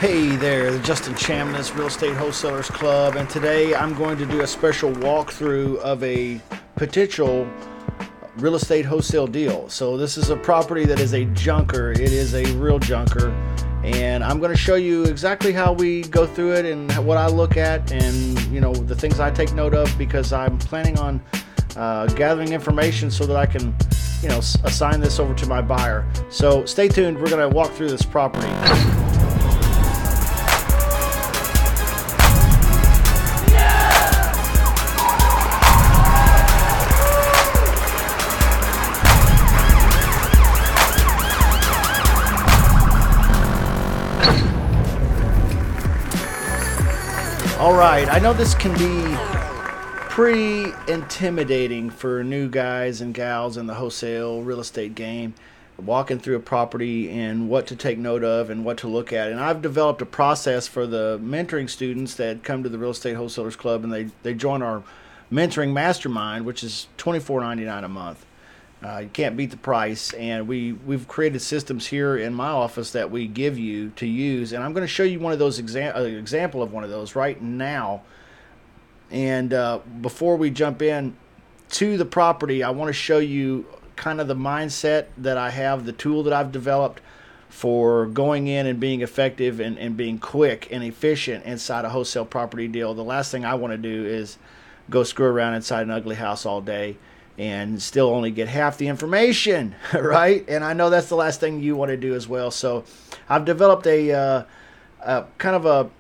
Hey there, Justin Chamness, Real Estate Wholesalers Club, and today I'm going to do a special walkthrough of a potential real estate wholesale deal. So this is a property that is a junker. It is a real junker, and I'm going to show you exactly how we go through it and what I look at, and the things I take note of, because I'm planning on gathering information so that I can assign this over to my buyer. So stay tuned. We're going to walk through this property. Alright, I know this can be pretty intimidating for new guys and gals in the wholesale real estate game, walking through a property and what to take note of and what to look at. And I've developed a process for the mentoring students that come to the Real Estate Wholesalers Club, and they join our mentoring mastermind, which is $24.99 a month. You can't beat the price, and we've created systems here in my office that we give you to use, and I'm going to show you one of those example of one of those right now. And before we jump in to the property, I want to show you kind of the mindset that I have, the tool that I've developed for going in and being effective and being quick and efficient inside a wholesale property deal. The last thing I want to do is go screw around inside an ugly house all day and still only get half the information, right? And I know that's the last thing you want to do as well. So I've developed a kind of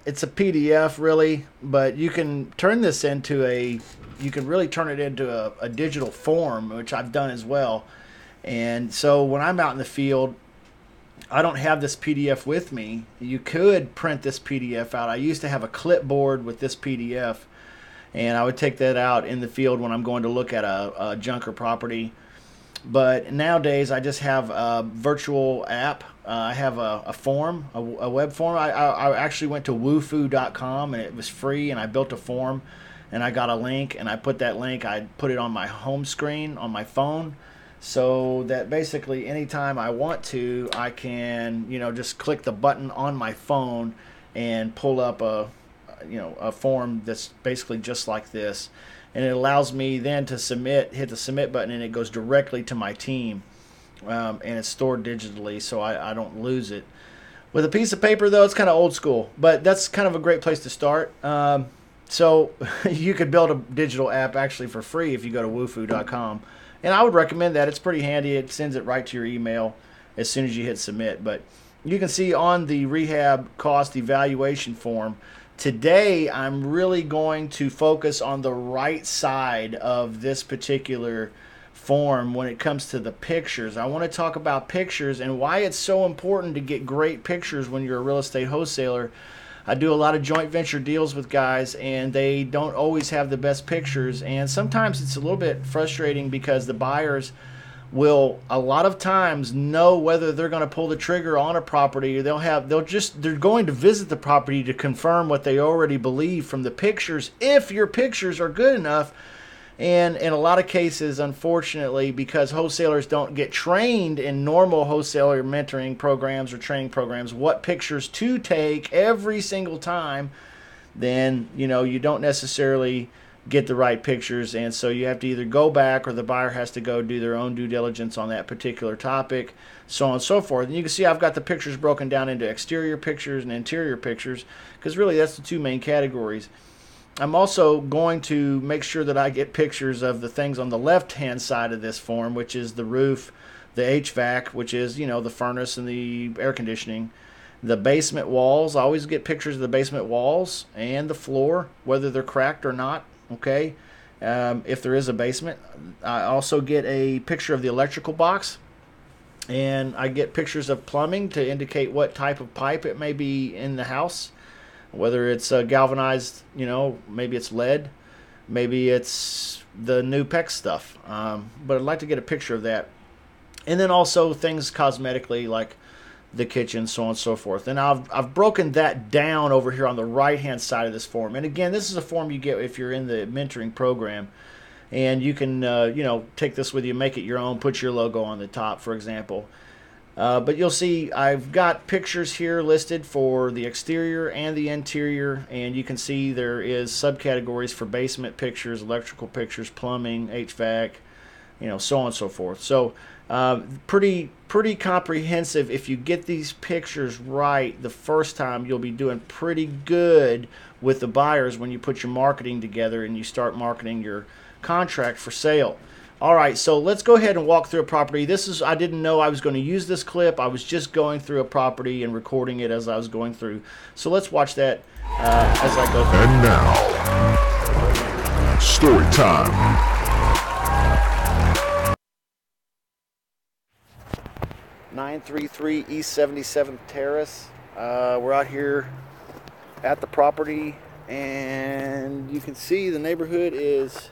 it's a PDF really, but you can turn this into you can really turn it into a digital form, which I've done as well. And so when I'm out in the field, I don't have this PDF with me. You could print this PDF out. I used to have a clipboard with this PDF, and I would take that out in the field when I'm going to look at a junker property. But nowadays, I just have a virtual app. I have a form, a web form. I actually went to wholesaling.com, and it was free, and I built a form, and I got a link, and I put that link, I put it on my home screen on my phone, so that basically anytime I want to, I can just click the button on my phone and pull up a form that's basically just like this, and it allows me then to hit the submit button, and it goes directly to my team, and it's stored digitally, so I don't lose it. With a piece of paper though, it's kind of old school, but that's kind of a great place to start. So you could build a digital app actually for free if you go to wholesaling.com, and I would recommend that. It's pretty handy. It sends it right to your email as soon as you hit submit. But you can see on the rehab cost evaluation form, today I'm really going to focus on the right side of this particular form when it comes to the pictures. I want to talk about pictures and why it's so important to get great pictures when you're a real estate wholesaler. I do a lot of joint venture deals with guys, and they don't always have the best pictures, and sometimes it's a little bit frustrating because the buyers will a lot of times know whether they're going to pull the trigger on a property, or they're going to visit the property to confirm what they already believe from the pictures, if your pictures are good enough. And in a lot of cases, unfortunately, because wholesalers don't get trained in normal wholesaler mentoring programs or training programs what pictures to take every single time, then you don't necessarily get the right pictures, and so you have to either go back, or the buyer has to go do their own due diligence on that particular topic, so on and so forth. And you can see I've got the pictures broken down into exterior pictures and interior pictures, because really that's the two main categories. I'm also going to make sure that I get pictures of the things on the left hand side of this form, which is the roof, the HVAC, which is the furnace and the air conditioning, the basement walls. I always get pictures of the basement walls and the floor, whether they're cracked or not. Okay, if there is a basement. I also get a picture of the electrical box, and I get pictures of plumbing to indicate what type of pipe it may be in the house, whether it's galvanized, maybe it's lead, maybe it's the new PEX stuff, but I'd like to get a picture of that. And then also things cosmetically like the kitchen, so on and so forth. And I've broken that down over here on the right hand side of this form. And again, this is a form you get if you're in the mentoring program, and you can take this with you, make it your own, put your logo on the top, for example. But you'll see I've got pictures here listed for the exterior and the interior, and you can see there is subcategories for basement pictures, electrical pictures, plumbing, HVAC, so on and so forth. So pretty comprehensive. If you get these pictures right the first time, you'll be doing pretty good with the buyers when you put your marketing together and you start marketing your contract for sale. All right, so let's go ahead and walk through a property. I didn't know I was going to use this clip. I was just going through a property and recording it as I was going through. So let's watch that as I go through. And now, story time. 933 East 77th Terrace. We're out here at the property, and you can see the neighborhood is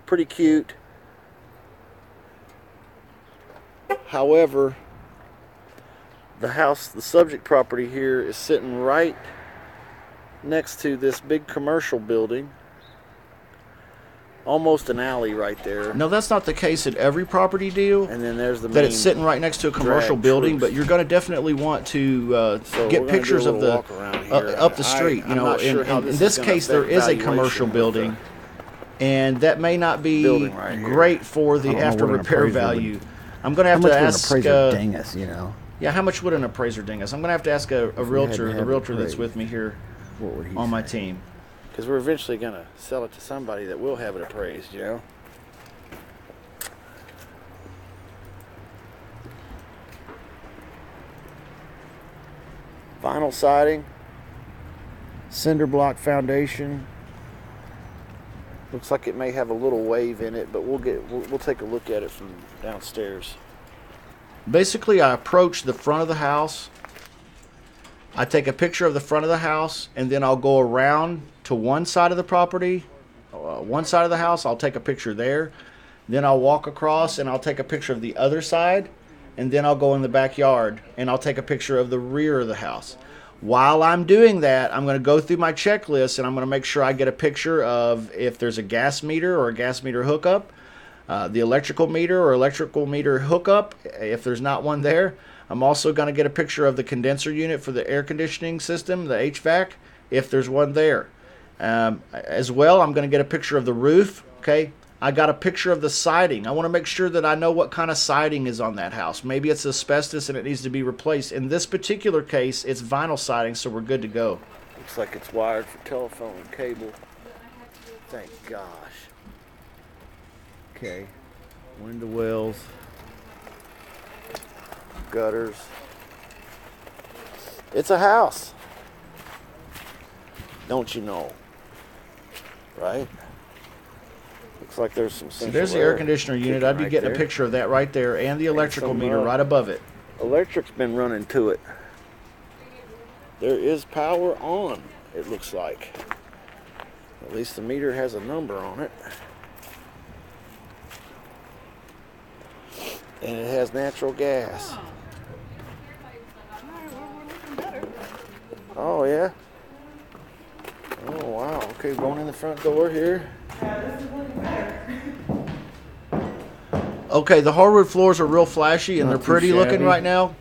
pretty cute. However, the subject property here is sitting right next to this big commercial building. Almost an alley right there. No, that's not the case at every property deal. And then there's the main, that it's sitting right next to a commercial building, but you're going to definitely want to get pictures of the up the street. In this case, there is a commercial building, and that may not be great for the after repair value. I'm going to have to ask. Ding us, Yeah, how much would an appraiser ding us? I'm going to have to ask a realtor, the realtor that's with me here on my team. Because we're eventually going to sell it to somebody that will have it appraised, Vinyl siding, cinder block foundation. Looks like it may have a little wave in it, but we'll take a look at it from downstairs. Basically, I approach the front of the house. I take a picture of the front of the house, and then I'll go around to one side of the property, one side of the house. I'll take a picture there. Then I'll walk across, and I'll take a picture of the other side, and then I'll go in the backyard, and I'll take a picture of the rear of the house. While I'm doing that, I'm going to go through my checklist, and I'm going to make sure I get a picture of if there's a gas meter or a gas meter hookup, the electrical meter or electrical meter hookup, if there's not one there. I'm also going to get a picture of the condenser unit for the air conditioning system, the HVAC, if there's one there. As well, I'm going to get a picture of the roof. Okay, I got a picture of the siding. I want to make sure that I know what kind of siding is on that house. Maybe it's asbestos and it needs to be replaced. In this particular case, it's vinyl siding, so we're good to go. Looks like it's wired for telephone and cable. Thank gosh. Okay, window wells, gutters. It's a house, don't you know? Right? Looks like there's some. So there's the air conditioner unit. I'd be getting a picture of that right there, and the electrical meter right above it. Electric's been running to it. There is power on, it looks like. At least the meter has a number on it. And it has natural gas. Oh, yeah? Oh, wow. Okay, going in the front door here. Okay, the hardwood floors are real flashy and they're pretty looking right now.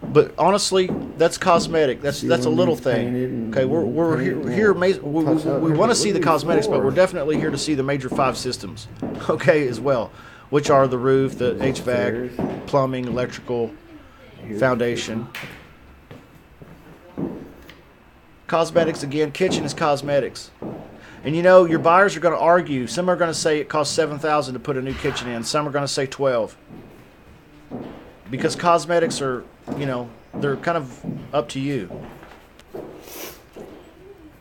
But honestly, that's cosmetic. That's a little thing. Okay, we're here. We want to see the cosmetics, but we're definitely here to see the major 5 systems. Okay, as well, which are the roof, the HVAC, plumbing, electrical, foundation. Cosmetics again. Kitchen is cosmetics. And your buyers are going to argue. Some are going to say it costs $7,000 to put a new kitchen in. Some are going to say $12,000. Because cosmetics are, they're kind of up to you.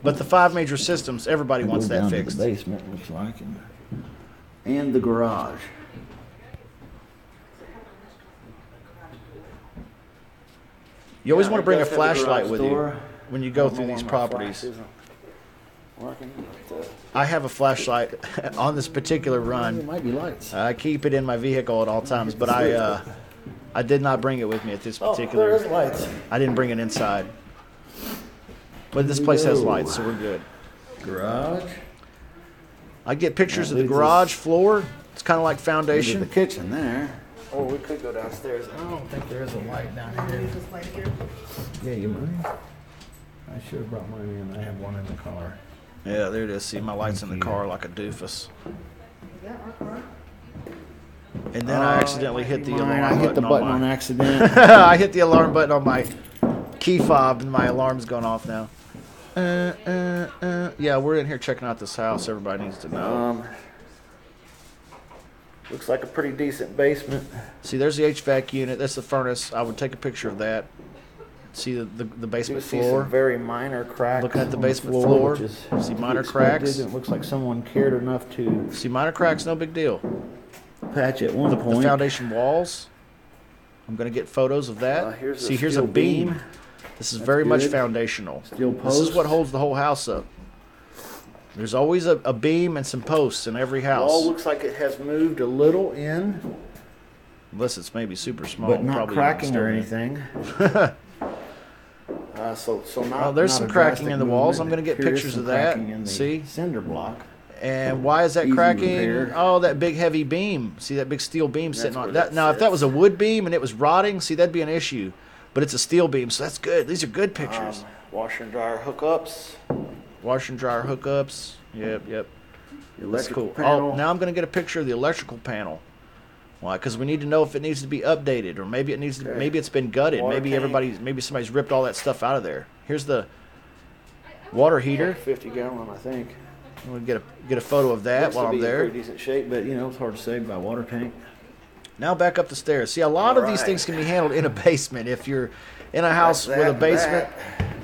But the 5 major systems, everybody wants that fixed. The basement looks like, and the garage. You always want to bring a flashlight with you when you go through these properties. I have a flashlight on this particular run. It might be lights. I keep it in my vehicle at all times, but I did not bring it with me at this particular. Oh, there is lights. I didn't bring it inside. But this place has lights, so we're good. Garage. I get pictures of the garage floor. It's kind of like foundation. The kitchen there. Or we could go downstairs. I don't think there is a light down here. This light here. Yeah, you mind? I should have brought mine in. I have one in the car. Yeah, there it is. See, my light's in the car like a doofus. Is that our car? And then I accidentally hit the alarm button. I hit the button on accident. I hit the alarm button on my key fob, and my alarm's going off now. Yeah, we're in here checking out this house. Everybody needs to know. Looks like a pretty decent basement. See, there's the HVAC unit. That's the furnace. I would take a picture of that. See the basement See floor. some very minor cracks. Looking at the on basement floor. which is See to be minor expected. cracks. It looks like someone cared enough to See minor cracks, no big deal. patch at one The point. foundation walls. I'm going to get photos of that. Here's See, a here's a steel beam. This is That's very much good. foundational. Steel This is what posts. holds the whole house up. There's always a beam and some posts in every Wall house. looks like it has moved a little in, Unless it's maybe super small. but not probably cracking or still in. anything. So not. Oh, there's not some a cracking drastic in the walls. movement. I'm gonna get Here is pictures some of that. cracking in the See? cinder block. And why is that Easy cracking? repair. Oh, that big heavy beam. See that big steel beam sitting on where that? that Now, if that sits. was a wood beam and it was rotting, see, that'd be an issue. But it's a steel beam, so that's good. These are good pictures. Washer and dryer hookups. Washer and dryer hookups. Yep. That's Electrical cool. panel. Oh, now I'm going to get a picture of the electrical panel. Why? Because we need to know if it needs to be updated, or maybe it needs to. Okay. Maybe it's been gutted. Water Maybe tank. maybe somebody's ripped all that stuff out of there. Here's the water heater. 50 gallon, I think. We'll get a photo of that Looks to while I'm be in there. pretty decent shape, but it's hard to say by water tank. Now back up the stairs. See, a lot of these Alright. things can be handled in a basement. If you're in a house That's with a that, basement,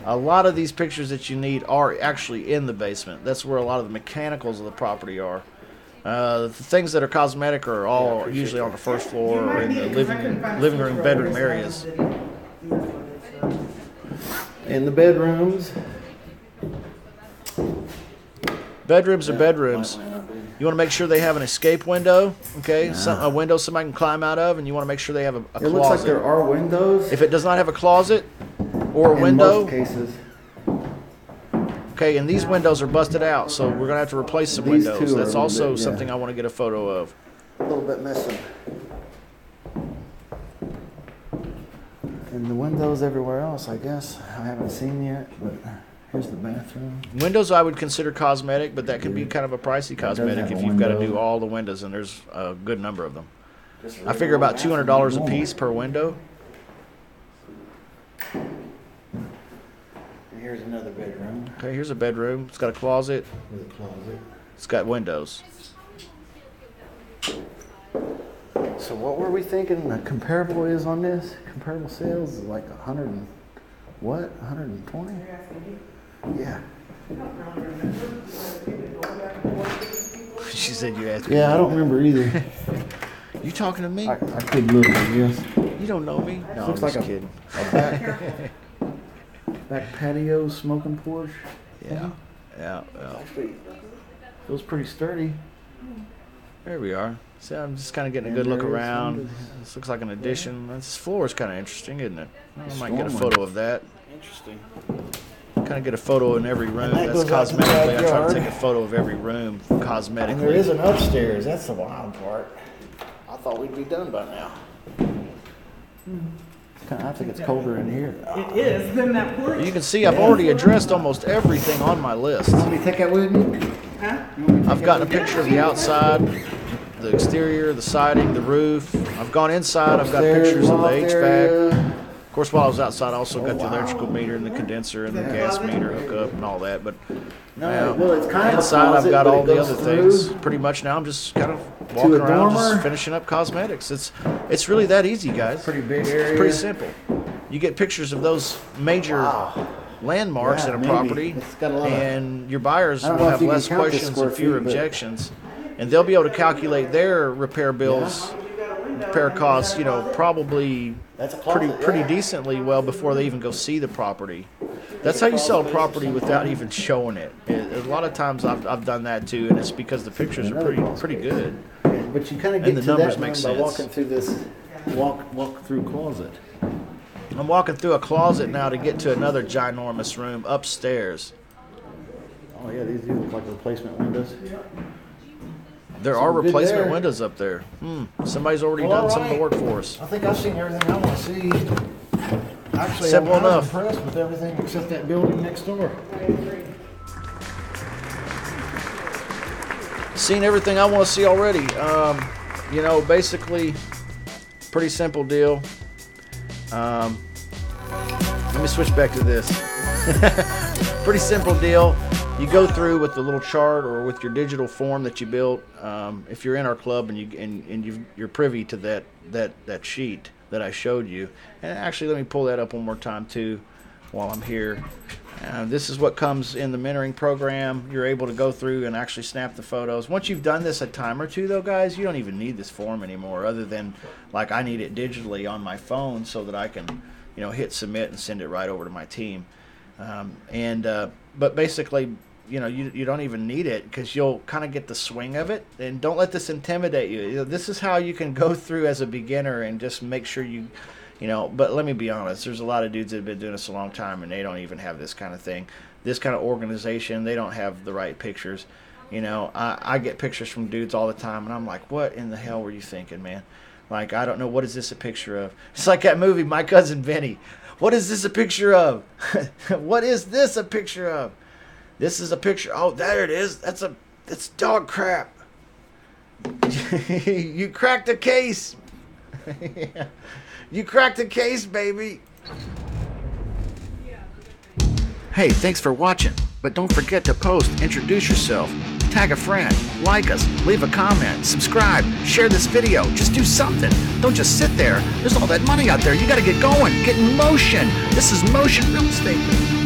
a lot of these pictures that you need are actually in the basement. That's where a lot of the mechanicals of the property are. The things that are cosmetic are all usually on the first floor or in the living room, bedroom areas. In the bedrooms. Bedrooms are bedrooms. You want to make sure they have an escape window, okay? A window somebody can climb out of, and you want to make sure they have a It looks like there closet. are windows. If it does not have a closet or a in window, most cases. okay, and these windows are busted out, so we're gonna have to replace some These windows. two are That's a little also bit, yeah. something I want to get a photo of. A little bit missing. And the windows everywhere else, I guess. I haven't seen yet, but here's the bathroom. Windows I would consider cosmetic, but that could be kind of a pricey does cosmetic have if a you've got to window. do all the windows, and there's a good number of them. Just a I figure regular about $200 a bathroom. piece per window. And here's another bedroom Okay, here's a bedroom. It's got a closet. with a closet. It's got windows. So what were we thinking the comparable is on this? Comparable sales is like 100 and what? 120? Yeah. She said you asked me. Yeah, I don't remember either. You talking to me? I could look, I guess. You don't know me? No, Looks I'm like just a- kidding. Back patio, smoking porch. Yeah. Actually, feels pretty sturdy. There we are. See, I'm just kind of getting a And good look there is around. windows. This looks like an addition. This floor is kind of interesting, isn't it? I might get a Storm photo of that. Interesting. Kind of get a photo in every room. that That's goes out to the cosmetically. I try to backyard. take a photo of every room And there cosmetically. is an upstairs. That's the wild part. I thought we'd be done by now. I think it's colder in here. It is, then that porch. You can see I've already addressed almost everything on my list. Want me to take that with me? Huh? I've gotten a picture of the outside, the exterior, the siding, the roof. I've gone inside. I've got Upstairs, pictures of the loft HVAC. area. Of course, while I was outside, I also got the wow. electrical meter and the condenser and the gas meter hookup and all that. But No, well, it's kind of a inside, I've closet, got but all it the goes other through. things. Pretty much now, I'm just kind of walking a around, dormer. just finishing up cosmetics. It's really that easy, guys. Pretty big It's area. pretty simple. You get pictures of those major Wow. landmarks Yeah, in a maybe. property, It's got a lot of- and your buyers I don't will know if have you can less count the questions square and fewer feet, but- objections, and they'll be able to calculate their repair bills, repair costs, probably That's a closet, pretty yeah. decently well before they even go see the property. That's how you sell a property without even showing it. A lot of times I've done that too, and it's because the pictures are pretty good. But you kind of And get the to numbers that make room by sense. walking through this walk through closet. I'm walking through a closet now to get to another ginormous room upstairs. Oh yeah, these do look like replacement windows. There So are we're good replacement there. windows up there. Somebody's already Well, done some of the alright. work for us. I think I've seen everything I want to see. Actually, Simple I was enough. impressed with everything except that building next door. Seen everything I want to see already. You know, basically, pretty simple deal. Let me switch back to this. Pretty simple deal. You go through with the little chart or with your digital form that you built. If you're in our club and you're privy to that sheet that I showed you, and actually let me pull that up one more time too, while I'm here. This is what comes in the mentoring program. You're able to go through and actually snap the photos. Once you've done this a time or two, though, guys, you don't even need this form anymore. Other than like I need it digitally on my phone so that I can, you know, hit submit and send it right over to my team. But basically, you know, you don't even need it because you'll kind of get the swing of it. And don't let this intimidate you. You know, this is how you can go through as a beginner and just make sure you know. But let me be honest, there's a lot of dudes that have been doing this a long time and they don't even have this kind of thing, this kind of organization. They don't have the right pictures. You know, I get pictures from dudes all the time and I'm like, what in the hell were you thinking, man? Like, I don't know, what is this a picture of? It's like that movie, My Cousin Vinny. What is this a picture of? What is this a picture of? This is a picture. Oh, there it is. That's dog crap. You cracked the case. You cracked the case, baby. Hey, thanks for watching. But don't forget to post, introduce yourself, tag a friend, like us, leave a comment, subscribe, share this video. Just do something. Don't just sit there. There's all that money out there. You got to get going. Get in motion. This is Motion Real Estate.